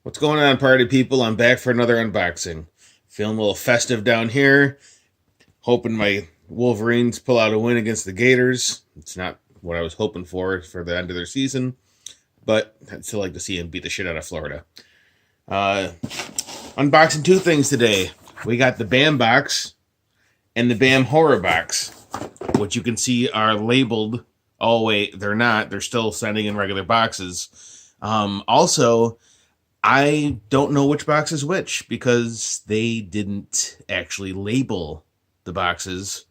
What's going on, party people? I'm back for another unboxing. Feeling a little festive down here. Hoping my Wolverines pull out a win against the Gators. It's not what I was hoping for the end of their season, but I'd still like to see them beat the shit out of Florida. Unboxing two things today. We got the BAM box and the BAM horror box, which you can see are labeled. Oh, wait, they're not. They're still sending in regular boxes. Also, I don't know which box is which because they didn't actually label the boxes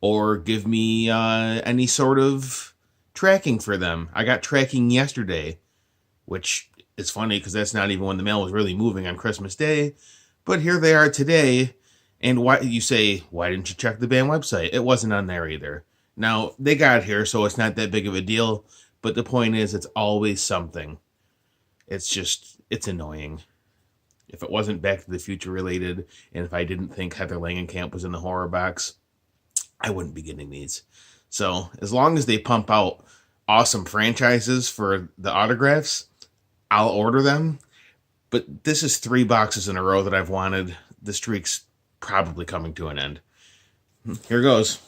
or give me any sort of tracking for them. I got tracking yesterday, which is funny because that's not even when the mail was really moving on Christmas Day. But here they are today. And why you say, why didn't you check the band website? It wasn't on there either. Now, they got here, so it's not that big of a deal. But the point is, it's always something. It's annoying. If it wasn't Back to the Future related, and if I didn't think Heather Langenkamp was in the horror box, I wouldn't be getting these. So as long as they pump out awesome franchises for the autographs, I'll order them. But this is 3 boxes in a row that I've wanted. The streak's probably coming to an end. Here goes.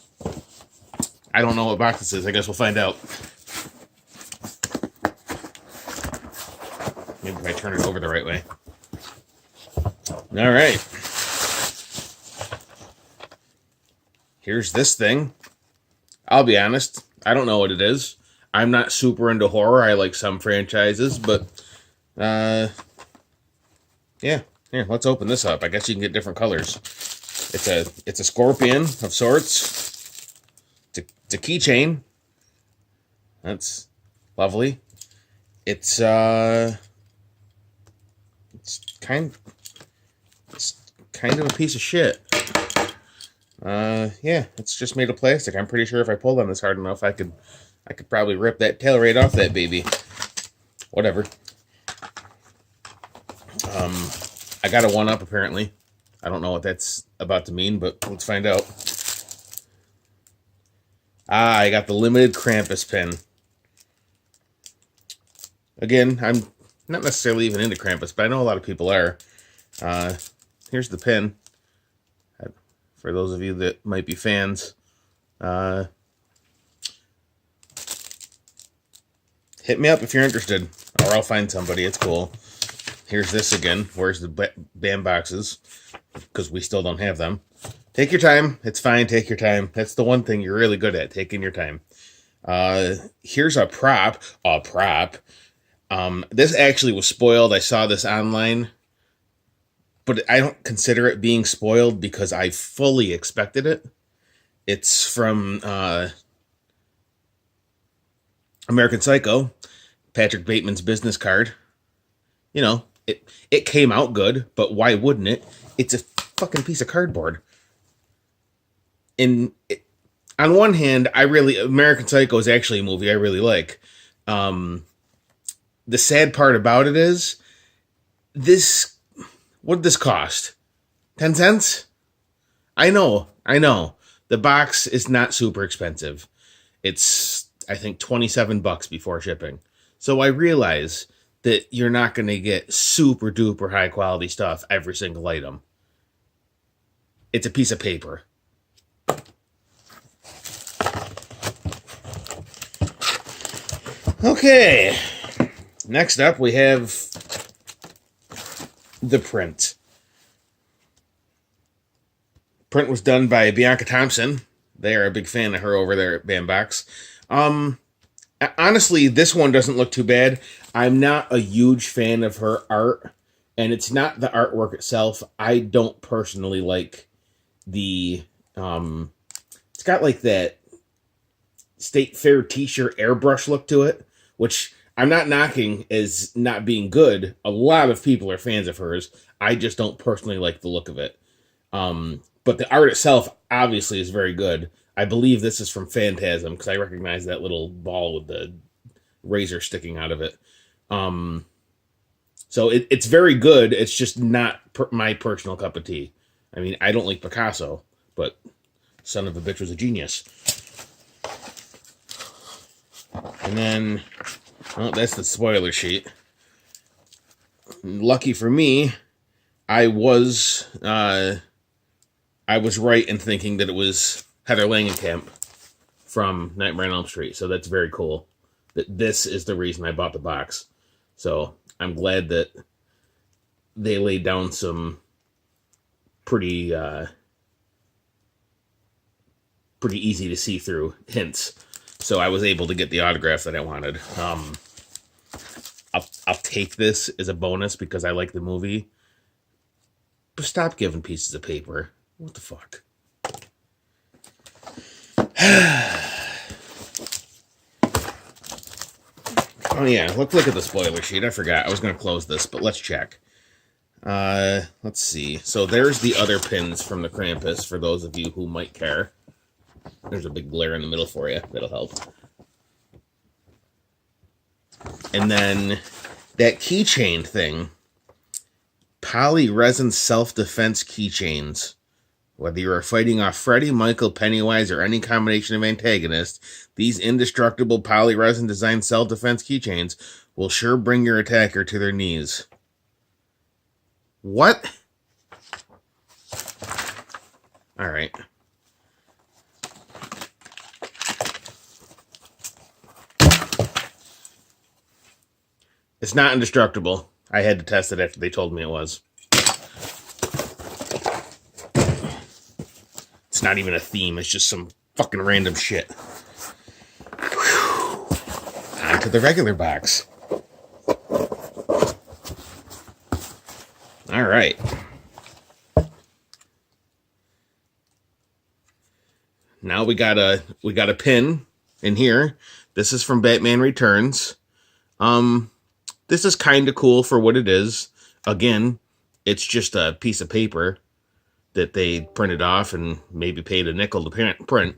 I don't know what box this is. I guess we'll find out. Maybe if I turn it over the right way. All right. Here's this thing. I'll be honest. I don't know what it is. I'm not super into horror. I like some franchises, but yeah. Here, let's open this up. I guess you can get different colors. It's a scorpion of sorts. It's a keychain. That's lovely. It's kind of a piece of shit. Yeah, it's just made of plastic. I'm pretty sure if I pulled on this hard enough, I could probably rip that tail right off that baby. Whatever. I got a 1-up apparently. I don't know what that's about to mean, but let's find out. I got the limited Krampus pin. Again, I'm not necessarily even into Krampus, but I know a lot of people are. Here's the pin. For those of you that might be fans. Hit me up if you're interested, or I'll find somebody. It's cool. Here's this again. Where's the BAM boxes? Because we still don't have them. Take your time. It's fine. Take your time. That's the one thing you're really good at, taking your time. Here's a prop. This actually was spoiled. I saw this online, but I don't consider it being spoiled because I fully expected it. It's from American Psycho, Patrick Bateman's business card. You know, it came out good, but why wouldn't it? It's a fucking piece of cardboard. On one hand, American Psycho is actually a movie I really like. The sad part about it is, what did this cost? 10 cents? I know. The box is not super expensive. It's, I think, $27 before shipping. So I realize that you're not going to get super duper high quality stuff every single item. It's a piece of paper. Okay. Next up, we have the print. Print was done by Bianca Thompson. They are a big fan of her over there at Bambox. Honestly, this one doesn't look too bad. I'm not a huge fan of her art, and it's not the artwork itself. I don't personally like the... it's got like that State Fair t-shirt airbrush look to it, which I'm not knocking as not being good. A lot of people are fans of hers. I just don't personally like the look of it. But the art itself obviously is very good. I believe this is from Phantasm because I recognize that little ball with the razor sticking out of it. So it's very good. It's just not my personal cup of tea. I mean, I don't like Picasso, but son of a bitch was a genius. And then, oh, that's the spoiler sheet. lucky for me, I was right in thinking that it was Heather Langenkamp from Nightmare on Elm Street. So that's very cool. That this is the reason I bought the box. So I'm glad that they laid down some pretty easy to see through hints. So I was able to get the autograph that I wanted. I'll take this as a bonus because I like the movie. But stop giving pieces of paper. What the fuck? Oh yeah, look at the spoiler sheet. I forgot. I was going to close this, but let's check. Let's see. So there's the other pins from the Krampus for those of you who might care. There's a big glare in the middle for you. That'll help. And then that keychain thing. Poly resin self-defense keychains. Whether you are fighting off Freddy, Michael, Pennywise, or any combination of antagonists, these indestructible poly resin designed self-defense keychains will sure bring your attacker to their knees. What? Alright. It's not indestructible. I had to test it after they told me it was. It's not even a theme. It's just some fucking random shit. Whew. On to the regular box. All right. Now we got a pin in here. This is from Batman Returns. This is kind of cool for what it is. Again, it's just a piece of paper that they printed off and maybe paid a nickel to print.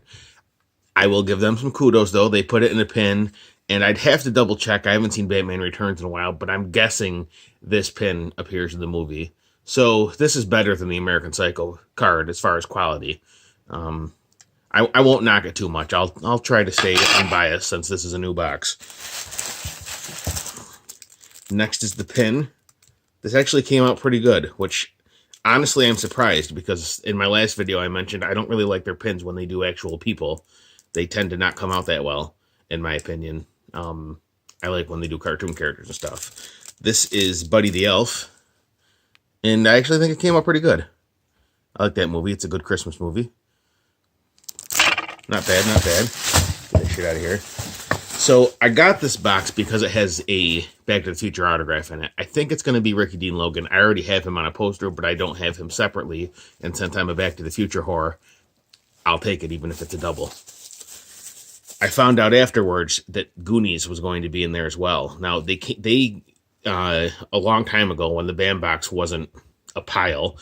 I will give them some kudos, though. They put it in a pin, and I'd have to double check. I haven't seen Batman Returns in a while, but I'm guessing this pin appears in the movie. So this is better than the American Psycho card as far as quality. I won't knock it too much. I'll try to stay unbiased since this is a new box. Next is the pin. This actually came out pretty good, which honestly I'm surprised because in my last video I mentioned I don't really like their pins when they do actual people. They tend to not come out that well, in my opinion. I like when they do cartoon characters and stuff. This is Buddy the Elf, and I actually think it came out pretty good. I like that movie. It's a good Christmas movie. Not bad, not bad. Get that shit out of here. So I got this box because it has a Back to the Future autograph in it. I think it's going to be Ricky Dean Logan. I already have him on a poster, but I don't have him separately. And since I'm a Back to the Future whore, I'll take it even if it's a double. I found out afterwards that Goonies was going to be in there as well. Now, they a long time ago when the Bam box wasn't a pile,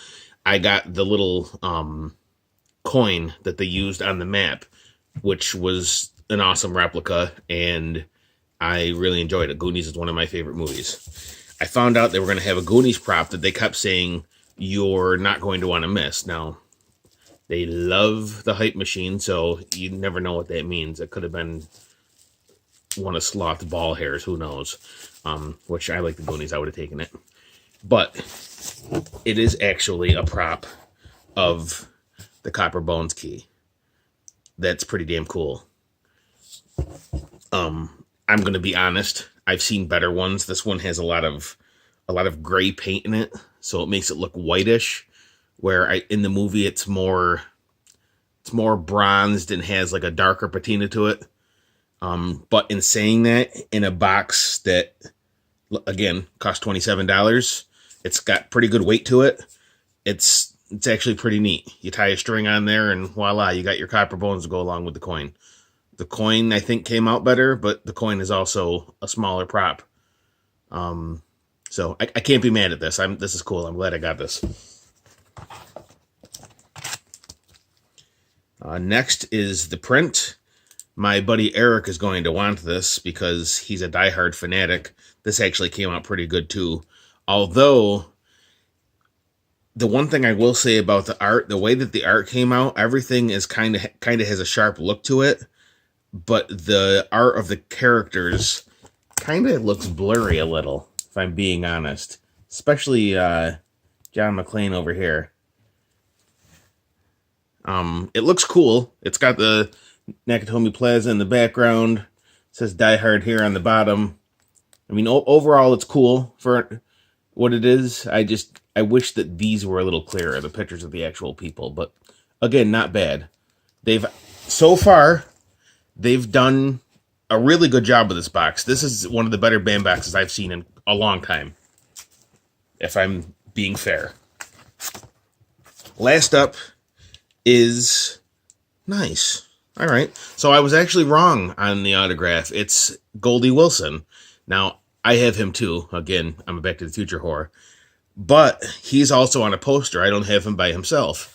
I got the little coin that they used on the map, which was an awesome replica, and I really enjoyed it. Goonies is one of my favorite movies. I found out they were going to have a Goonies prop that they kept saying you're not going to want to miss. Now, they love the hype machine, so you never know what that means. It could have been one of Sloth's ball hairs, who knows? Which I like the Goonies, I would have taken it. But it is actually a prop of the Copper Bones key. That's pretty damn cool. I'm going to be honest. I've seen better ones. This one has a lot of gray paint in it, so it makes it look whitish. Where in the movie it's more bronzed and has like a darker patina to it. But in saying that, in a box that again cost $27, it's got pretty good weight to it. It's actually pretty neat. You tie a string on there, and voila, you got your Copper Bones to go along with the coin. The coin, I think, came out better, but the coin is also a smaller prop. So I can't be mad at this. This is cool. I'm glad I got this. Next is the print. My buddy Eric is going to want this because he's a diehard fanatic. This actually came out pretty good too. Although, the one thing I will say about the art, the way that the art came out, everything is kind of has a sharp look to it. But the art of the characters kind of looks blurry a little, if I'm being honest. especially John McClane over here. It looks cool. It's got the Nakatomi Plaza in the background. It says Die Hard here on the bottom. I mean, overall, it's cool for what it is. I wish that these were a little clearer, the pictures of the actual people. But again, not bad. So far, they've done a really good job with this box. This is one of the better BAM boxes I've seen in a long time, if I'm being fair. Last up is nice. All right. So I was actually wrong on the autograph. It's Goldie Wilson. Now, I have him too. Again, I'm a Back to the Future whore. But he's also on a poster. I don't have him by himself.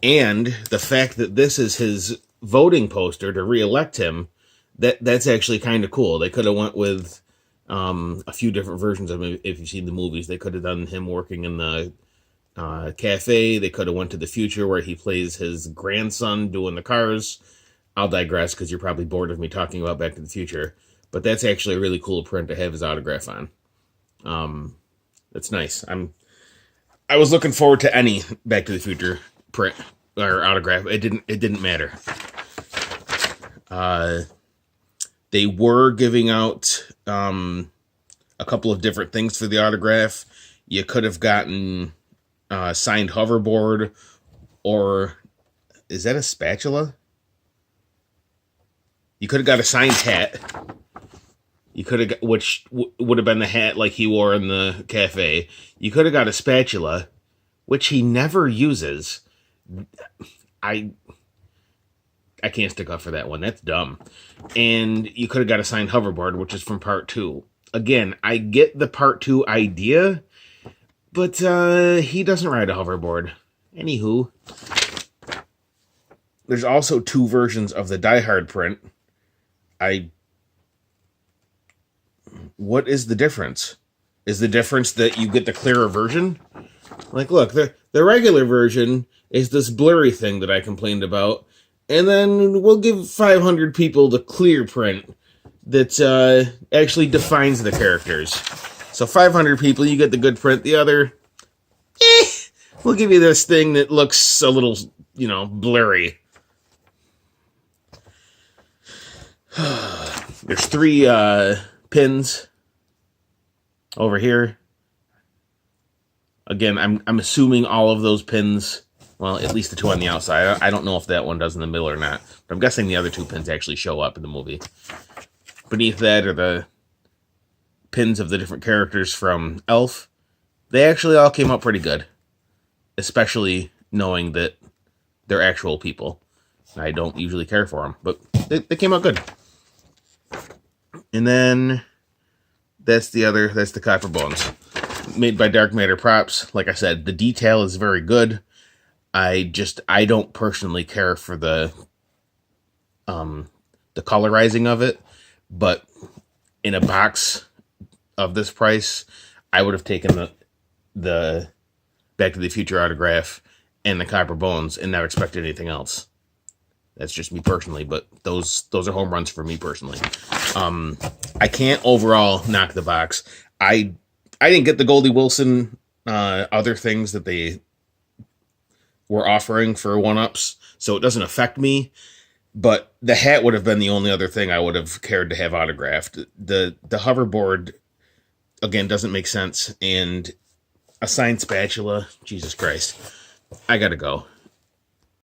And the fact that this is his voting poster to re-elect him, that's actually kind of cool. They could have went with a few different versions of him. If you've seen the movies, they could have done him working in the cafe. They could have went to the future where he plays his grandson doing the cars. I'll digress because you're probably bored of me talking about Back to the Future. But that's actually a really cool print to have his autograph on. That's nice. I was looking forward to any Back to the Future print or autograph. It didn't matter. They were giving out a couple of different things for the autograph. You could have gotten signed hoverboard, or is that a spatula? You could have got a signed hat. You could have got, which would have been the hat like he wore in the cafe. You could have got a spatula, which he never uses. I can't stick up for that one. That's dumb. And you could have got a signed hoverboard, which is from part 2. Again, I get the part 2 idea, but he doesn't ride a hoverboard. Anywho, there's also 2 versions of the Die Hard print. What is the difference? Is the difference that you get the clearer version? Like, look, the regular version is this blurry thing that I complained about, and then we'll give 500 people the clear print that actually defines the characters. So 500 people, you get the good print. The other, we'll give you this thing that looks a little, blurry. There's 3 pins over here. Again, I'm assuming all of those pins, well, at least the 2 on the outside. I don't know if that one does in the middle or not, but I'm guessing the other 2 pins actually show up in the movie. Beneath that are the pins of the different characters from Elf. They actually all came out pretty good, especially knowing that they're actual people. I don't usually care for them, but they came out good. And then that's the Copper Bones, made by Dark Matter Props. Like I said, the detail is very good. I don't personally care for the colorizing of it, but in a box of this price, I would have taken the Back to the Future autograph and the Copper Bones and not expected anything else. That's just me personally, but those are home runs for me personally. I can't overall knock the box. I didn't get the Goldie Wilson other things that they were offering for 1-ups, so it doesn't affect me. But the hat would have been the only other thing I would have cared to have autographed. The hoverboard, again, doesn't make sense. And a signed spatula, Jesus Christ. I gotta go.